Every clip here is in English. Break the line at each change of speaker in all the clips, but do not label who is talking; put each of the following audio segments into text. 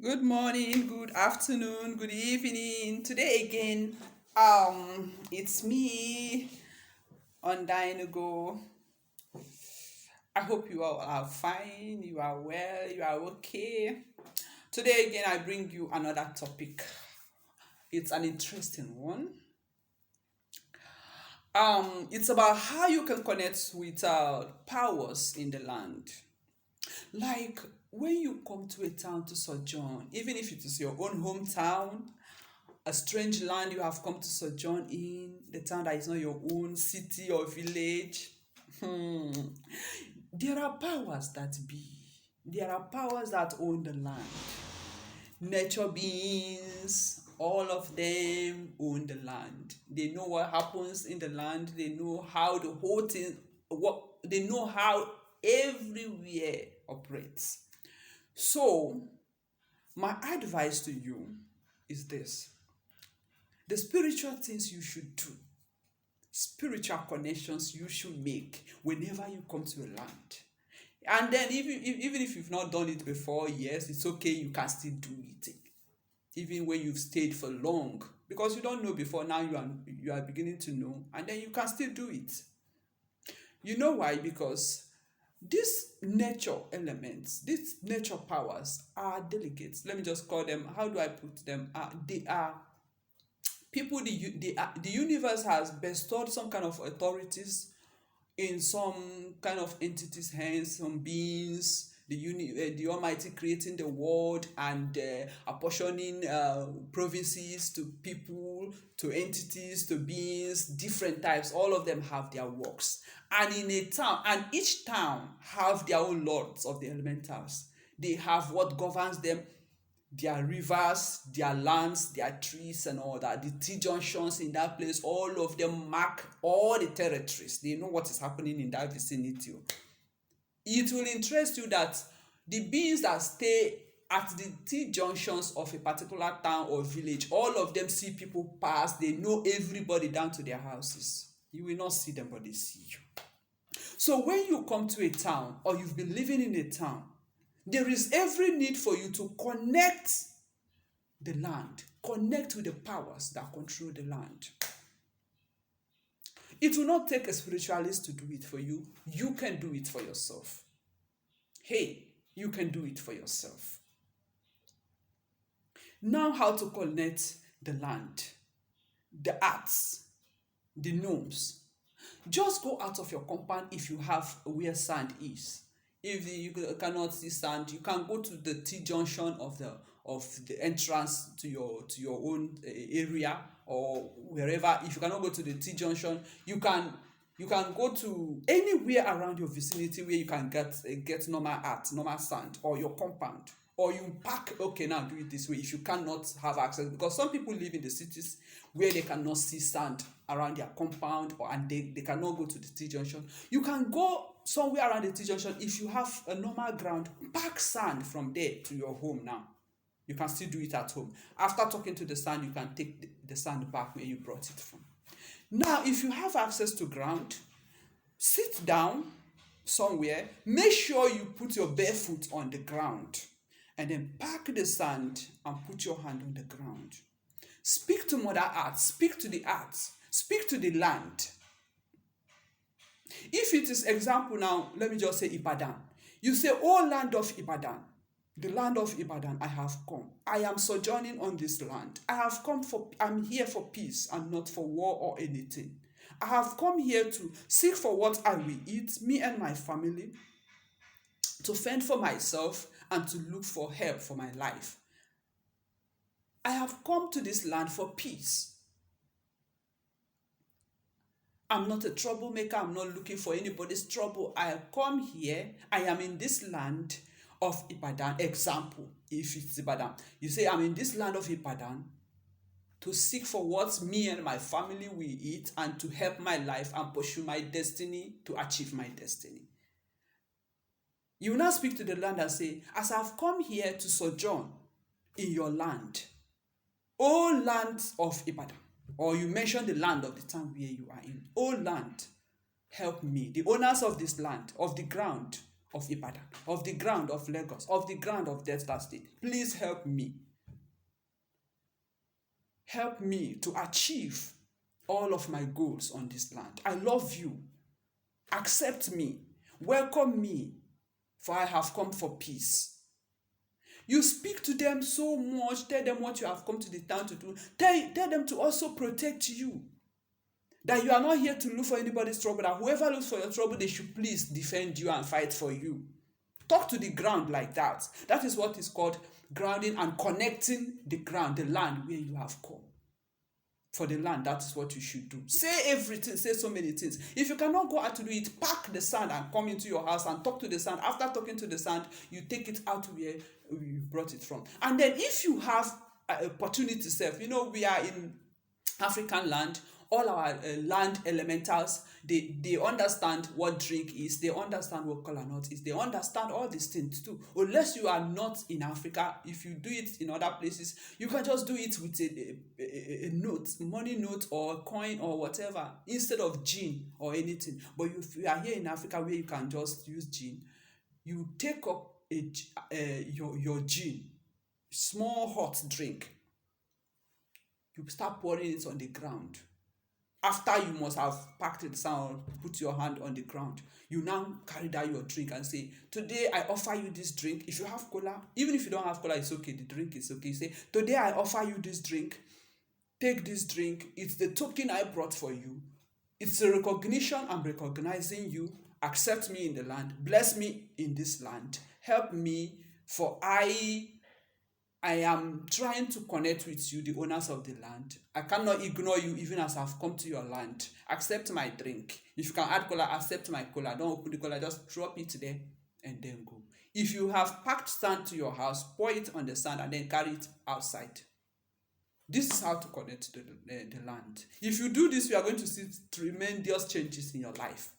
Good morning, good afternoon, good evening. Today again, it's me on Dinago. I hope you all are fine, you are well, you are okay. Today again, I bring you another topic. It's an interesting one. It's about how you can connect with powers in the land. Like when you come to a town to sojourn, even if it is your own hometown, a strange land you have come to sojourn in, the town that is not your own city or village. Hmm. There are powers that be. There are powers that own the land. Nature beings, all of them own the land. They know what happens in the land. They know how the whole thing, what they know how everywhere operates. So, my advice to you is this: the spiritual things you should do, spiritual connections you should make whenever you come to a land. And then even if you've not done it before, yes, it's okay, you can still do it. Even when you've stayed for long. Because you don't know before, now you are beginning to know, and then you can still do it. You know why? Because these nature elements, these nature powers are delegates. Let me just call them, how do I put them? They are people, the universe has bestowed some kind of authorities in some kind of entities' hands, some beings, the Almighty creating the world and apportioning provinces to people, to entities, to beings, different types. All of them have their works. And in a town, and each town have their own lords of the elementals. They have what governs them, their rivers, their lands, their trees, and all that. The T junctions in that place, all of them mark all the territories. They know what is happening in that vicinity. It will interest you that the beings that stay at the T junctions of a particular town or village, all of them see people pass. They know everybody down to their houses. You will not see them, but they see you. So when you come to a town or you've been living in a town, there is every need for you to connect the land, connect with the powers that control the land. It will not take a spiritualist to do it for you. You can do it for yourself. Hey, you can do it for yourself. Now, how to connect the land, the arts, the gnomes. Just go out of your compound if you have where sand is. If you cannot see sand, you can go to the T junction of the entrance to your own area or wherever. If you cannot go to the T junction, you can go to anywhere around your vicinity where you can get normal art, normal sand, or your compound. Or you pack, okay, now do it this way if you cannot have access, because some people live in the cities where they cannot see sand around their compound, and they cannot go to the T junction. You can go somewhere around the T junction. If you have a normal ground, pack sand from there to your home. Now you can still do it at home. After talking to the sand, you can take the sand back where you brought it from. Now if you have access to ground, sit down somewhere, make sure you put your bare foot on the ground, and then pack the sand and put your hand on the ground. Speak to Mother Earth, speak to the earth, speak to the land. If it is example now, let me just say Ibadan. You say, "Oh land of Ibadan, the land of Ibadan, I have come. I am sojourning on this land. I'm here for peace and not for war or anything. I have come here to seek for what I will eat, me and my family, to fend for myself and to look for help for my life. I have come to this land for peace. I'm not a troublemaker. I'm not looking for anybody's trouble. I come here. I am in this land of Ibadan." Example, if it's Ibadan, you say, "I'm in this land of Ibadan to seek for what me and my family will eat and to help my life and pursue my destiny, to achieve my destiny." You will now speak to the land and say, "As I've come here to sojourn in your land, O land of Ibadan," or you mention the land of the town where you are in, "O land, help me, the owners of this land, of the ground, of Ibadan, of the ground of Lagos, of the ground of Delta State. Please help me. Help me to achieve all of my goals on this land. I love you. Accept me. Welcome me, for I have come for peace. You speak to them so much. Tell them what you have come to the town to do. Tell them to also protect you. That you are not here to look for anybody's trouble. That whoever looks for your trouble, they should please defend you and fight for you. Talk to the ground like that. That is what is called grounding and connecting the ground, the land where you have come. For the land, that is what you should do. Say everything, say so many things. If you cannot go out to do it, pack the sand and come into your house and talk to the sand. After talking to the sand, you take it out where you brought it from. And then if you have opportunity self, we are in African land. All our land elementals, they understand what drink is. They understand what kola nut is. They understand all these things too. Unless you are not in Africa, if you do it in other places, you can just do it with a note, money note or coin or whatever, instead of gin or anything. But if you are here in Africa where you can just use gin, you take up your gin, small hot drink. You start pouring it on the ground. After you must have packed the sand, put your hand on the ground, you now carry down your drink and say, today I offer you this drink. If you have cola, even if you don't have cola, it's okay. The drink is okay. You say, today I offer you this drink. Take this drink. It's the token I brought for you. It's a recognition. I'm recognizing you. Accept me in the land. Bless me in this land. Help me, for I am trying to connect with you, the owners of the land. I cannot ignore you even as I've come to your land. Accept my drink. If you can add cola, accept my cola. Don't open the cola, just drop it there and then go. If you have packed sand to your house, pour it on the sand and then carry it outside. This is how to connect to the land. If you do this, you are going to see tremendous changes in your life.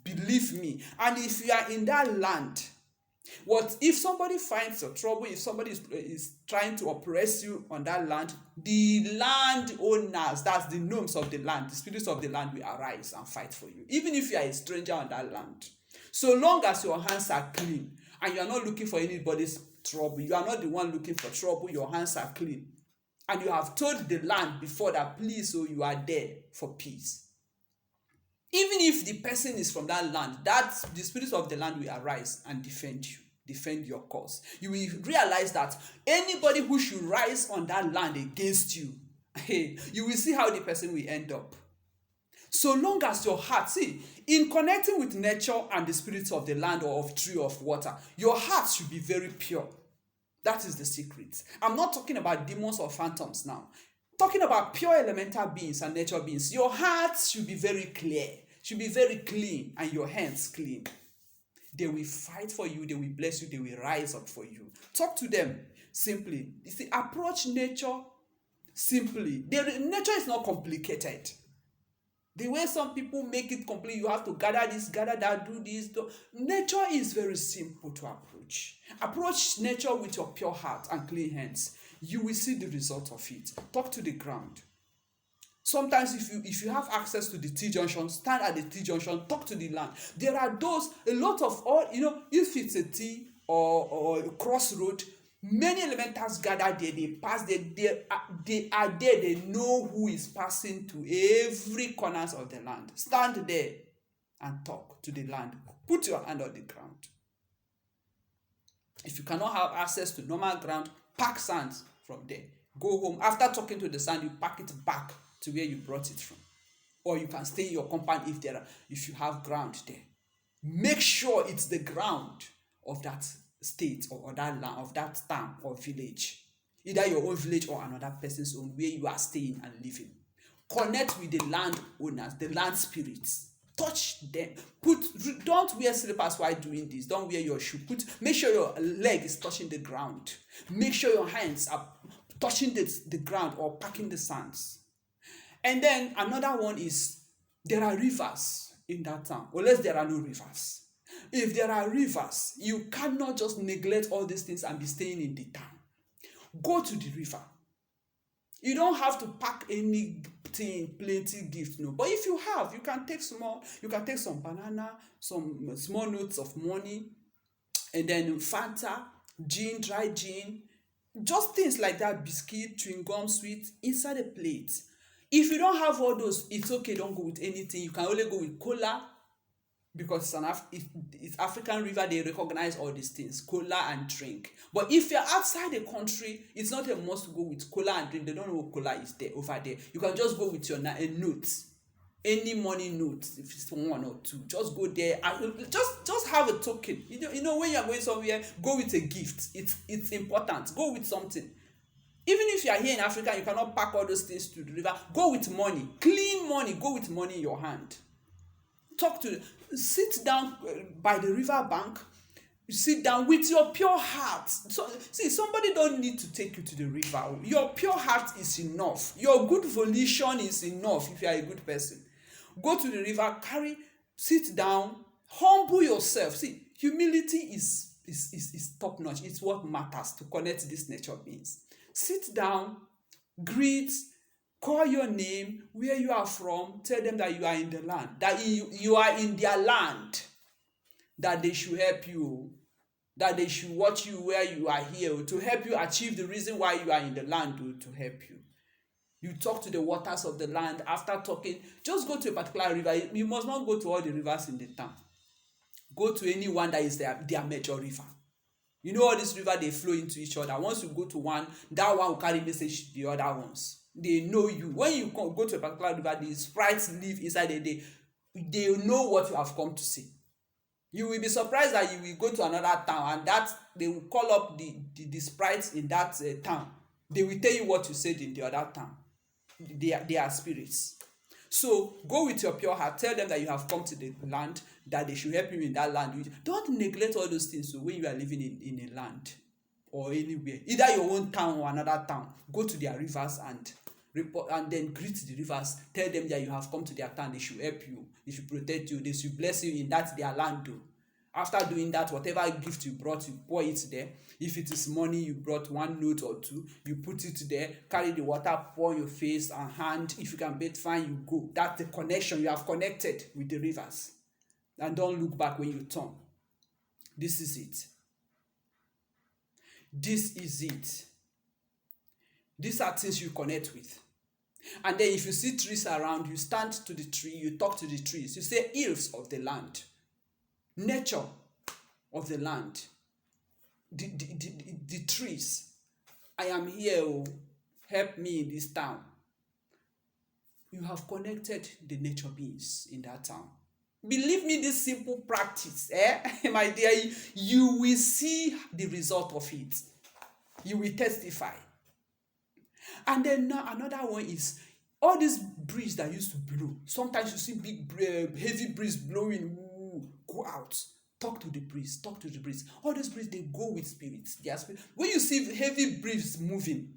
Believe me. And if you are in that land, what if somebody finds your trouble, if somebody is trying to oppress you on that land, the land owners, that's the gnomes of the land, the spirits of the land will arise and fight for you, even if you are a stranger on that land. So long as your hands are clean and you are not looking for anybody's trouble, you are not the one looking for trouble, your hands are clean, and you have told the land before that, please, so you are there for peace. Even if the person is from that land, the spirits of the land will arise and defend you, defend your cause. You will realize that anybody who should rise on that land against you, you will see how the person will end up. So long as your heart, in connecting with nature and the spirits of the land or of tree of water, your heart should be very pure. That is the secret. I'm not talking about demons or phantoms now. Talking about pure elemental beings and nature beings, your heart should be very clear, should be very clean, and your hands clean. They will fight for you, they will bless you, they will rise up for you. Talk to them simply. You see, approach nature simply. Nature is not complicated. The way some people make it complete, you have to gather this, gather that, do this. Nature is very simple to approach. Approach nature with your pure heart and clean hands. You will see the result of it. Talk to the ground. Sometimes if you have access to the T-junction, stand at the T-junction, talk to the land. There are if it's a T or a crossroad, many elementals gather there, they pass there, they are there, they know who is passing to every corners of the land. Stand there and talk to the land. Put your hand on the ground. If you cannot have access to normal ground, pack sand from there. Go home. After talking to the sand, you pack it back to where you brought it from. Or you can stay in your compound if you have ground there. Make sure it's the ground of that state or that land, of that town or village. Either your own village or another person's own, where you are staying and living. Connect with the land owners, the land spirits. Touch them. Don't wear slippers while doing this. Don't wear your shoe. Make sure your leg is touching the ground. Make sure your hands are touching the ground or packing the sands. And then another one is, there are rivers in that town, unless there are no rivers. If there are rivers, you cannot just neglect all these things and be staying in the town. Go to the river. You don't have to pack anything, plenty gift, no. But if you have, you can take some banana, some small notes of money, and then Fanta, gin, dry gin, just things like that, biscuit, chewing gum, sweet inside a plate. If you don't have all those, it's okay, don't go with anything. You can only go with cola, because it's African river, they recognize all these things, cola and drink. But if you're outside the country, it's not a must to go with cola and drink. They don't know what cola is there over there. You can just go with your notes, any money notes, if it's one or two. Just go there and just have a token. You know when you're going somewhere, go with a gift. It's important. Go with something. Even if you are here in Africa, you cannot pack all those things to the river. Go with money, clean money. Go with money in your hand. Sit down by the river bank. You sit down with your pure heart. So see, somebody don't need to take you to the river. Your pure heart is enough. Your good volition is enough. If you are a good person, go to the river, sit down, humble yourself. See, humility is top notch. It's what matters to connect these nature beings. Sit down, greet, call your name, where you are from, tell them that you are in the land, that you are in their land, that they should help you, that they should watch you where you are here, to help you achieve the reason why you are in the land, to help you. You talk to the waters of the land. After talking, just go to a particular river. You must not go to all the rivers in the town. Go to any one that is their major river. You know all these rivers, they flow into each other. Once you go to one, that one will carry message to the other ones. They know you. When you go to a particular river, the sprites live inside they know what you have come to see. You will be surprised that you will go to another town, and that they will call up the sprites in that town. They will tell you what you said in the other town. They are spirits. So go with your pure heart. Tell them that you have come to the land, that they should help you in that land. Don't neglect all those things. So when you are living in a land or anywhere, either your own town or another town, go to their rivers and report, and then greet the rivers. Tell them that you have come to their town. They should help you. They should protect you. They should bless you in that their land though. After doing that, whatever gift you brought, you pour it there. If it is money, you brought one note or two, you put it there, carry the water, pour your face and hand. If you can bathe, fine, you go. That's the connection. You have connected with the rivers. And don't look back when you turn. This is it. This is it. These are things you connect with. And then if you see trees around, you stand to the tree, you talk to the trees. You say, hills of the land, nature of the land, the trees. I am here, oh, help me in this town. You have connected the nature beings in that town. Believe me, this simple practice, my dear, you will see the result of it. You will testify. And then now another one is all this breeze that used to blow. Sometimes you see big, heavy breeze blowing. Go out. Talk to the breeze. Talk to the breeze. All these breeze, they go with spirits. They are spirit. When you see heavy breeze moving,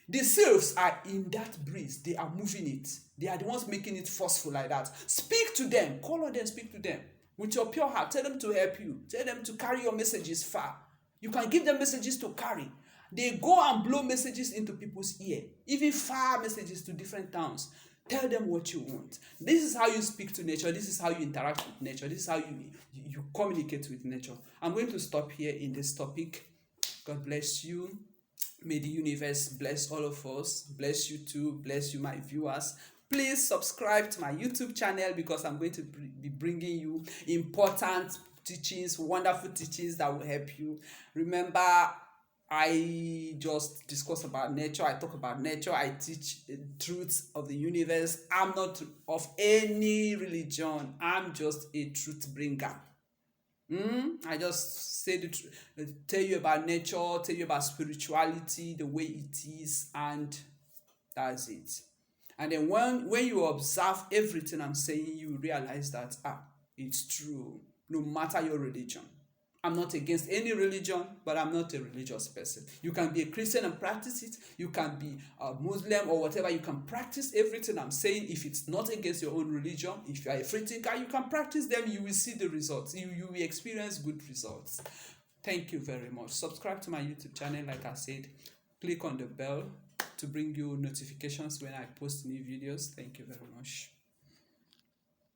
the sylphs are in that breeze. They are moving it. They are the ones making it forceful like that. Speak to them. Call on them. Speak to them. With your pure heart, tell them to help you. Tell them to carry your messages far. You can give them messages to carry. They go and blow messages into people's ear, even far messages to different towns. Tell them what you want. This is how you speak to nature. This is how you interact with nature. This is how you communicate with nature. I'm going to stop here in this topic. God bless you. May the universe bless all of us. Bless you too. Bless you, my viewers. Please subscribe to my YouTube channel, because I'm going to be bringing you important teachings, wonderful teachings that will help you. Remember, I just discuss about nature. I talk about nature. I teach the truths of the universe. I'm not of any religion. I'm just a truth bringer. I just say the truth, tell you about nature, tell you about spirituality, the way it is, and that's it. And then when you observe everything I'm saying, you realize that it's true, no matter your religion. I'm not against any religion, but I'm not a religious person. You can be a Christian and practice it. You can be a Muslim or whatever. You can practice everything I'm saying if it's not against your own religion. If you are a free thinker, you can practice them. You will see the results. You will experience good results. Thank you very much. Subscribe to my YouTube channel, like I said. Click on the bell to bring you notifications when I post new videos. Thank you very much.